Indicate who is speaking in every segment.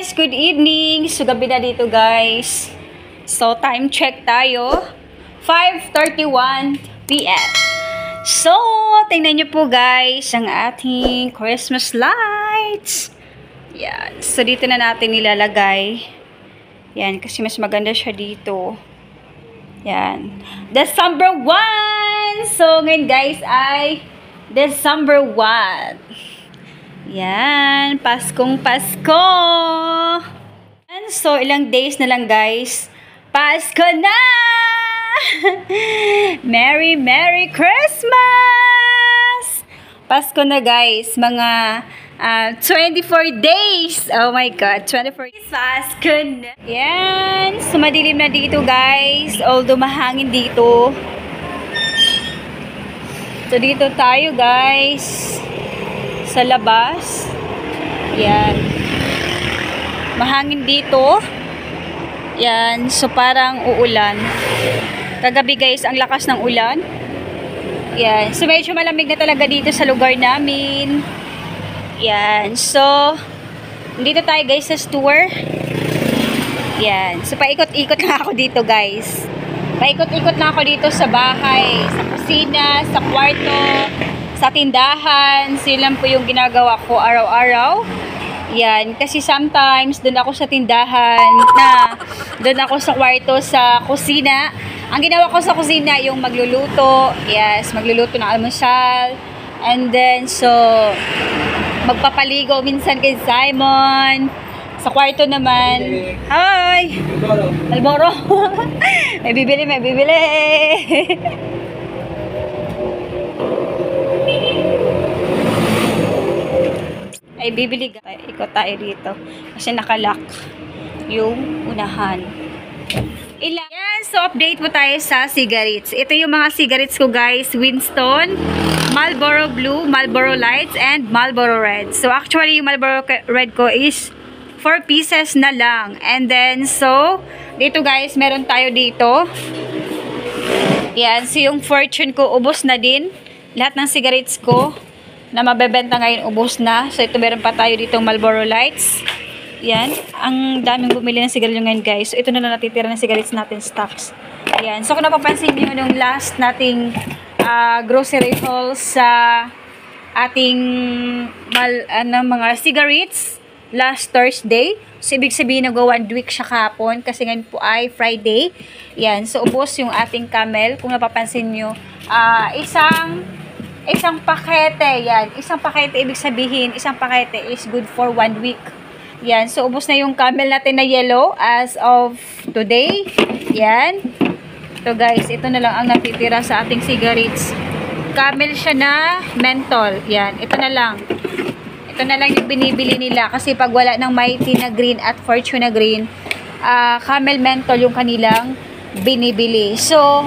Speaker 1: guys! Good evening! So, gabi na dito guys. So, time check tayo. 5:31 p.m. So, tingnan nyo po guys ang ating Christmas lights. Yan. So, dito na natin nilalagay. Yan. Kasi mas maganda siya dito. Yan. December 1! So, ngayon guys ay December 1. Yan, Paskong Pasko. And so, ilang days na lang guys. Pasko na! Merry Christmas! Pasko na guys. Mga 24 days. Oh my God, 24 days. Pasko na. Yan, sumadilim na dito guys. Although mahangin dito. So, dito tayo guys. Sa labas. Yan. Mahangin dito. Yan. So, parang uulan. Kagabi guys, ang lakas ng ulan. Yan. So, medyo malamig na talaga dito sa lugar namin. Yan. So, dito tayo guys sa store. Yan. So, paikot-ikot na ako dito guys. Paikot-ikot na ako dito sa bahay, sa kusina, sa kwarto, sa tindahan. Silang po yung ginagawa ko araw-araw. Yan. Kasi sometimes, doon ako sa tindahan na doon ako sa kwarto, sa kusina. Ang ginawa ko sa kusina, yung magluluto. Yes, magluluto ng almusal. And then, so, magpapaligo minsan kay Simon. Sa kwarto naman. Hi! Malboro! May bibili, may bibili! Ay bibili tayo, ikot tayo dito kasi nakalock yung unahan. Yan, so update po tayo sa cigarettes. Ito yung mga cigarettes ko guys, Winston, Marlboro Blue, Marlboro Lights, and Marlboro Red. So actually yung Marlboro Red ko is 4 pieces na lang. And then so dito guys, meron tayo dito. Yan, so yung Fortune ko ubos na din. Lahat ng cigarettes ko na mabebenta ngayon, ubos na. So, ito meron pa tayo ditong Marlboro Lights. Yan. Ang daming bumili ng sigarilyo ngayon, guys. So, ito na lang natitira ng cigarettes natin stocks. Yan. So, kung napapansin nyo nung last nating grocery haul sa ating mga cigarettes last Thursday. So, ibig sabihin nag-1 week siya kahapon kasi ngayon po ay Friday. Yan. So, ubos yung ating Camel. Kung napapansin nyo, isang pakete, yan. Isang pakete, ibig sabihin, isang pakete is good for 1 week. Yan. So, ubos na yung Camel natin na yellow as of today. Yan. So, guys, ito na lang ang natitira sa ating cigarettes. Camel siya na menthol. Yan. Ito na lang. Ito na lang yung binibili nila. Kasi pag wala ng Mighty na green at Fortune na green, Camel menthol yung kanilang binibili. So,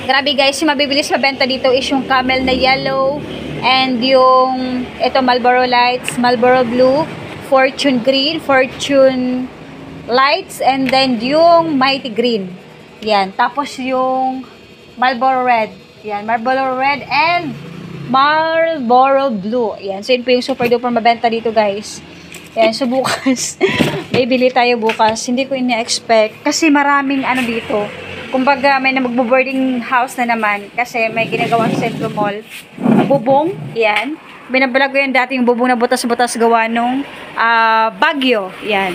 Speaker 1: grabe guys, yung mabibilis mabenta dito is yung Camel na yellow and yung ito Marlboro Lights, Marlboro Blue, Fortune Green, Fortune Lights, and then yung Mighty Green. Yan. Tapos yung Marlboro Red. Yan. Marlboro Red and Marlboro Blue. Yan. So yun po yung super duper mabenta dito guys. Yan. So bukas, may bili tayo bukas. Hindi ko ina-expect kasi maraming ano dito. Kumbaga, may magbo-boarding house na naman kasi may ginagawa sa Centro Mall. Bubong, yan. Binabalag ko yan dati yung bubong na butas-butas gawa nung Bagyo. Yan.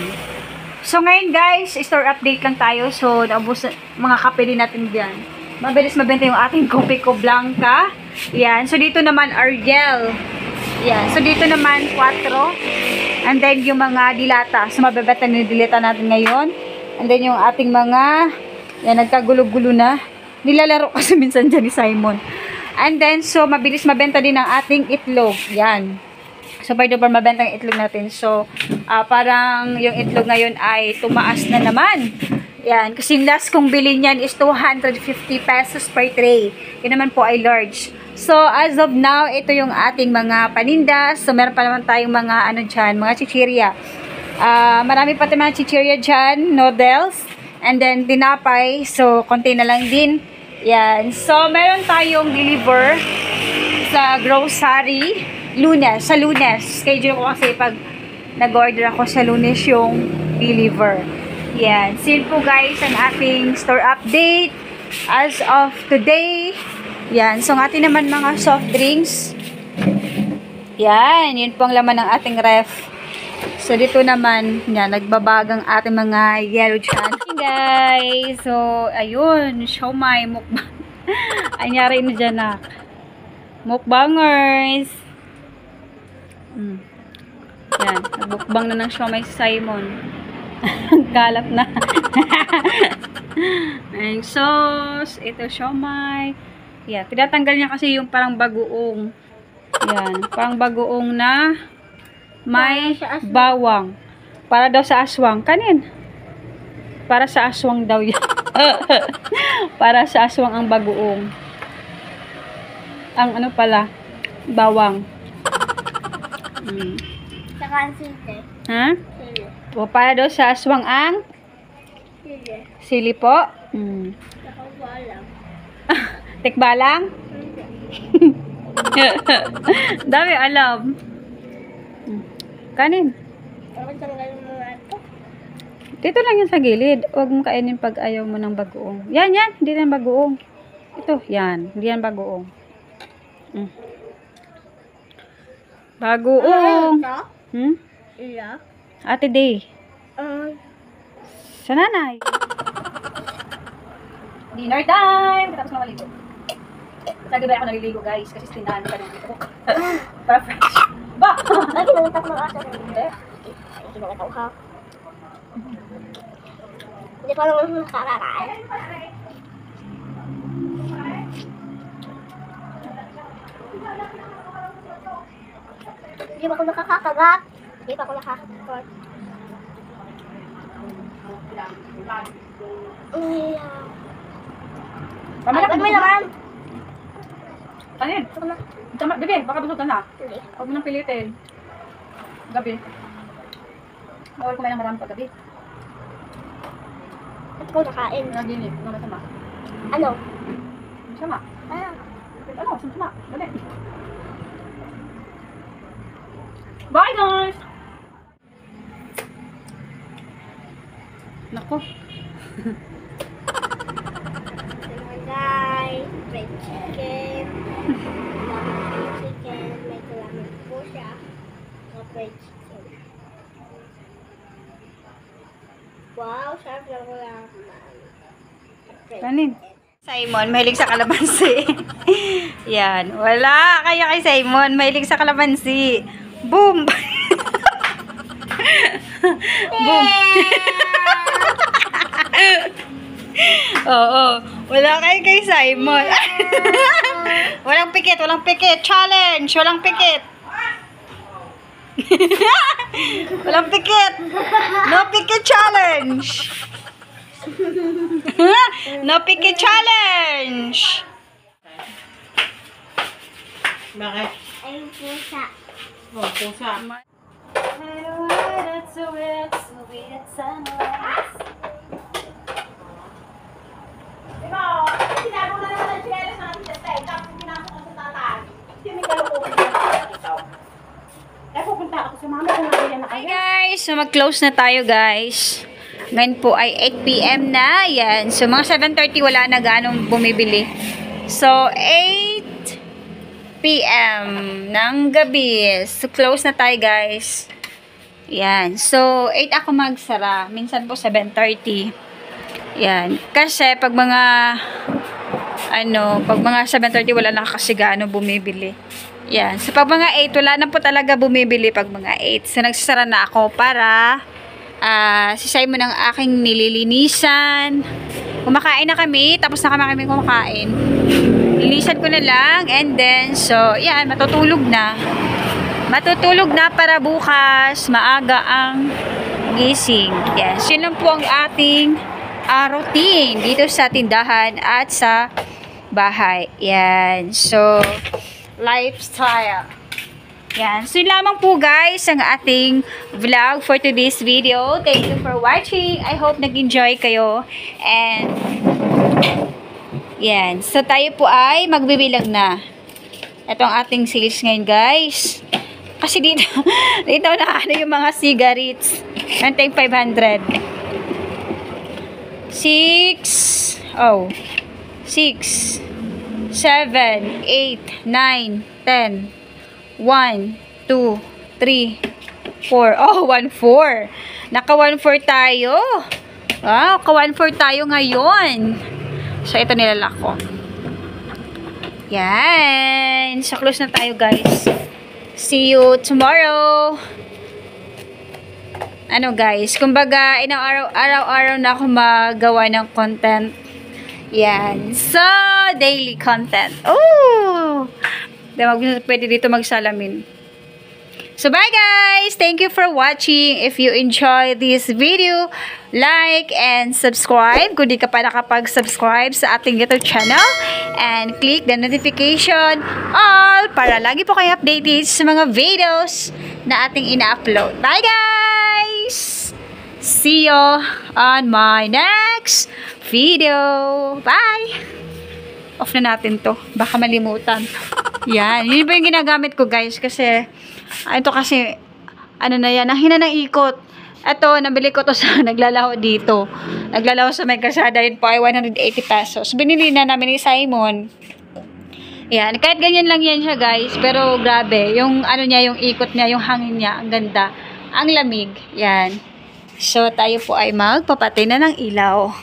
Speaker 1: So, ngayon guys, store update lang tayo. So, naubos mga kape din natin dyan. Mabilis mabenta yung ating Kopi ko Blanca. Yan. So, dito naman Ariel. Yan. So, dito naman 4. And then, yung mga dilata. So, mabibenta na yung dilata natin ngayon. And then, yung ating mga yan, nagkagulo-gulo na. Nilalaro kasi minsan dyan ni Simon. And then, so, mabilis mabenta din ang ating itlog. Yan. So, by the way, mabenta ang itlog natin. So, parang yung itlog ngayon ay tumaas na naman. Yan. Kasi yung last kong bilhin niyan is 250 pesos per tray. Yun naman po ay large. So, as of now, ito yung ating mga paninda. So, meron pa naman tayong mga, ano dyan, mga chichirya. Marami pa tayong mga chichirya dyan, noodles. And then, tinapay. So, konti na lang din. Yan. So, meron tayong deliver sa grocery. Lunes. Sa Lunes. Schedule ko kasi pag nag-order ako sa Lunes yung deliver. Yan. Sale po guys ang ating store update as of today. Yan. So, ang ating naman mga soft drinks. Yan. Yun po ang laman ng ating ref. So, dito naman, yan, nagbabagang ating mga yellow dyan. Hey guys. So, ayun. Siomai, mukbang. Anyari na dyan na. Mukbangers. Yan. Nagbukbang na ng siomai si Simon. Kalap na. Ang sauce. Ito siomai. Yeah, tinatanggal niya kasi yung parang bagoong. Yan, parang bagoong na may bawang. Para daw sa aswang. Kanin? Para sa aswang daw yan. Para sa aswang ang bagoong. Ang ano pala? Bawang.
Speaker 2: Saka ang sili.
Speaker 1: Ha? O, para daw sa aswang ang
Speaker 2: Sili.
Speaker 1: sili po.
Speaker 2: Saka walang.
Speaker 1: Tikbalang? Dami alam. Kanin.
Speaker 2: Ako tanggal mo nga ito.
Speaker 1: Dito lang yan sa gilid. Huwag mong kainin pag ayaw mo ng bagoong. Yan, yan. Hindi yan bagoong. Ito, yan. Hindi yan bagoong. Bagoong.
Speaker 2: Ito? Ila?
Speaker 1: Ate Day. Sa nanay. Dinner time! Tapos na maligo. Sa gabi ako naliligo guys. Kasi tindahan pa rin dito. Para fresh. Ba!
Speaker 2: Lagi naman tako ng asa.
Speaker 1: Hindi.
Speaker 2: Hindi mo ito ha. Hindi pa naman nakakakain. Hindi pa ako nakakakagat. Hindi pa ako nakakakagat.
Speaker 1: Pamilya ka
Speaker 2: May naman.
Speaker 1: Kanin. Tama, bebe, baka busog ka na.
Speaker 2: Hindi.
Speaker 1: Huwag mo nang pilitin. Gabi. Bawal kumain ng marami pag gabi.
Speaker 2: Ba't ko nakain?
Speaker 1: Naginip. Ano masama?
Speaker 2: Ano?
Speaker 1: Masama.
Speaker 2: Ah.
Speaker 1: Ano? Masama. Dali. Bye guys! Nako.
Speaker 2: Guys, fried chicken. Fried chicken. May kalaman po siya. Fried chicken. Wow, sarap ng kalaman.
Speaker 1: Kanin. Simon, mahilig sa kalamansi. Yan. Wala kayo kay Simon. Mahilig sa kalamansi. Boom! Boom! Oo. Wala kayo kay Simon. Walang pikit, walang pikit. Challenge! Walang pikit. Walang pikit. No pikit challenge. No pikit challenge.
Speaker 3: Bakit?
Speaker 2: Ayun pusa.
Speaker 3: Oh, pusa. Diba, sinabi ko na naman ang chinelas na natin sa style, tapos pinasok ko sa tatay. Sino yung kalukuhan na ikaw? Eh, pupunta ako sa mama kung nabili na
Speaker 1: Hi
Speaker 3: kayo.
Speaker 1: guys! So mag-close na tayo guys. Ngayon po ay 8 PM na. Yan. So mga 7:30 wala na ganong bumibili. So 8 PM ng gabi. So close na tayo guys. Yan. So 8 ako magsara. Minsan po 7:30. Yan. Kasi pag mga pag mga 7:30 wala na kasi gaano bumibili. Yan. So pag mga 8 wala na po talaga bumibili pag mga 8. So nagsasara na ako para si Simon ang aking nililinisan. Kumakain na kami, tapos na kami kumakain. Linisan ko na lang, and then, so, yan, matutulog na. Matutulog na para bukas, maaga ang gising. Yes, yun lang po ang ating routine dito sa tindahan at sa bahay. Yan, so, lifestyle. Yan. So, yun lamang po guys ang ating vlog for today's video. Thank you for watching. I hope nag-enjoy kayo. And, yan. So, tayo po ay magbibilang na. Ito ang ating sales ngayon guys. kasi dito, dito na ano yung mga cigarettes. Antay 500. 6, 7, 8, 9, 10. 1, 2, 3, 4. Oh, 1-4. Naka 1-4 tayo. Wow, ka 1-4 tayo ngayon. So, ito nilalak ko. Yan. So, close na tayo, guys. See you tomorrow. Ano, guys? Kumbaga, araw-araw na ako magawa ng content. Yan. So, daily content. Oh! Pwede dito magsalamin. So, bye guys! Thank you for watching. If you enjoy this video, like and subscribe kung di ka pa nakapag-subscribe sa ating YouTube channel. And click the notification all para lagi po kayo updated sa mga videos na ating ina-upload. Bye guys! See you on my next video. Bye! Off na natin to. Baka malimutan. Yan. Yun ba yung ginagamit ko guys kasi ito kasi, ano na yan, ang hina ng ikot. Ito, nabili ko to sa naglalaho dito. Naglalaho sa may kalsada, yun po ay 180 pesos. Binili na namin ni Simon. Yan, kahit ganyan lang yan siya guys, pero grabe, yung ano niya, yung ikot niya, yung hangin niya, ang ganda. Ang lamig, yan. So, tayo po ay magpapatay na ng ilaw.